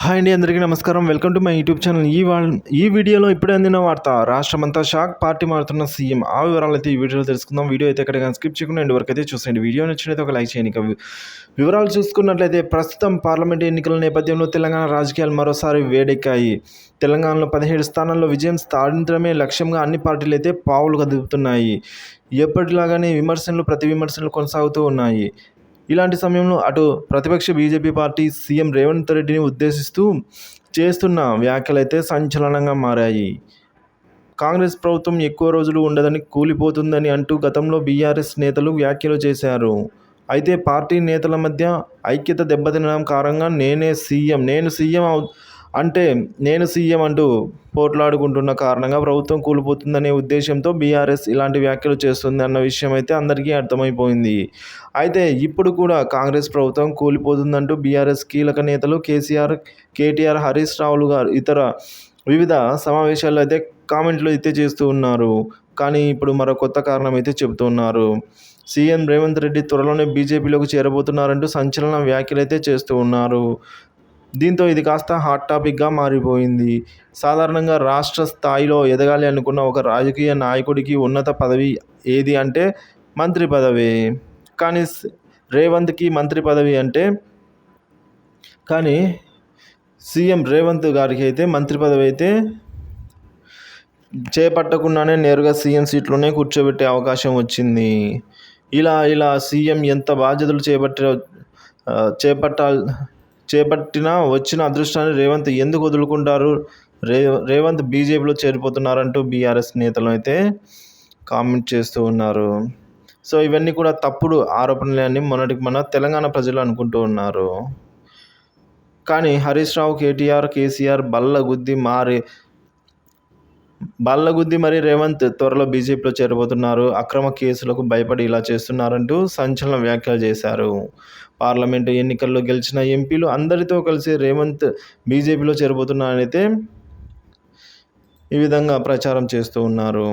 Hi అండి, అందరికీ నమస్కారం. Welcome to my YouTube channel. ఈ వీడియోలో ఇప్పుడే అందిన వార్త, రాష్ట్రమంతా షాక్, పార్టీ మారుతున్న సీఎం. ఆ వివరాలు అయితే ఈ వీడియోలో తెలుసుకుందాం. వీడియో అయితే ఎక్కడ స్కిప్ చేయకుండా ఎండ్ వరకు అయితే చూసేయండి. వీడియో నచ్చినైతే ఒక లైక్ చేయండి. వివరాలు చూసుకున్నట్లయితే ప్రస్తుతం పార్లమెంట్ ఎన్నికల నేపథ్యంలో తెలంగాణ రాజకీయాలు మరోసారి వేడెక్కాయి. తెలంగాణలో 17 స్థానాల్లో విజయం సాధించడమే లక్ష్యంగా అన్ని పార్టీలు అయితే పావులు కదుపుతున్నాయి. ఎప్పటిలాగానే ప్రతి విమర్శలు కొనసాగుతూ ఉన్నాయి. ఇలాంటి సమయంలో అటు ప్రతిపక్ష బీజేపీ పార్టీ సీఎం రేవంత్ రెడ్డిని ఉద్దేశిస్తూ చేస్తున్న వ్యాఖ్యలైతే సంచలనంగా మారాయి. కాంగ్రెస్ ప్రభుత్వం ఎక్కువ రోజులు ఉండదని, కూలిపోతుందని అంటూ గతంలో బీఆర్ఎస్ నేతలు వ్యాఖ్యలు చేశారు. అయితే పార్టీ నేతల మధ్య ఐక్యత దెబ్బతినడం కారణంగా నేను సీఎం అంటూ పోట్లాడుకుంటున్న కారణంగా ప్రభుత్వం కూలిపోతుందనే ఉద్దేశంతో బీఆర్ఎస్ ఇలాంటి వ్యాఖ్యలు చేస్తుంది అన్న విషయం అయితే అందరికీ అర్థమైపోయింది. అయితే ఇప్పుడు కూడా కాంగ్రెస్ ప్రభుత్వం కూలిపోతుందంటూ బీఆర్ఎస్ కీలక నేతలు కేటీఆర్, హరీష్ రావులు గారు ఇతర వివిధ సమావేశాల్లో అయితే కామెంట్లు అయితే చేస్తూ ఉన్నారు. కానీ ఇప్పుడు మరో కొత్త కారణం అయితే చెబుతున్నారు. సీఎం రేవంత్ రెడ్డి త్వరలోనే బీజేపీలోకి చేరబోతున్నారంటూ సంచలన వ్యాఖ్యలు అయితే చేస్తూ ఉన్నారు. దీంతో ఇది కాస్త హాట్ టాపిక్గా మారిపోయింది. సాధారణంగా రాష్ట్ర స్థాయిలో ఎదగాలి అనుకున్న ఒక రాజకీయ నాయకుడికి ఉన్నత పదవి ఏది అంటే మంత్రి పదవి. కానీ రేవంత్కి మంత్రి పదవి అంటే కానీ సీఎం రేవంత్ గారికి అయితే మంత్రి పదవి అయితే చేపట్టకుండానే నేరుగా సీఎం సీట్లోనే కూర్చోబెట్టే అవకాశం వచ్చింది. ఇలా సీఎం ఎంత బాధ్యతలు చేపట్టినా వచ్చిన అదృష్టాన్ని రేవంత్ ఎందుకు వదులుకుంటారు? రేవంత్ బీజేపీలో చేరిపోతున్నారంటూ బీఆర్ఎస్ నేతలు అయితే కామెంట్ చేస్తూ ఉన్నారు. సో ఇవన్నీ కూడా తప్పుడు ఆరోపణలే అని మన తెలంగాణ ప్రజలు అనుకుంటూ ఉన్నారు. కానీ హరీష్ రావు, కేటీఆర్, కేసీఆర్ బల్లగుద్ది మరి రేవంత్ త్వరలో బీజేపీలో చేరబోతున్నారు, అక్రమ కేసులకు భయపడి ఇలా చేస్తున్నారంటూ సంచలన వ్యాఖ్యలు చేశారు. పార్లమెంటు ఎన్నికల్లో గెలిచిన ఎంపీలు అందరితో కలిసి రేవంత్ బీజేపీలో చేరబోతున్నారనైతే ఈ విధంగా ప్రచారం చేస్తూ ఉన్నారు.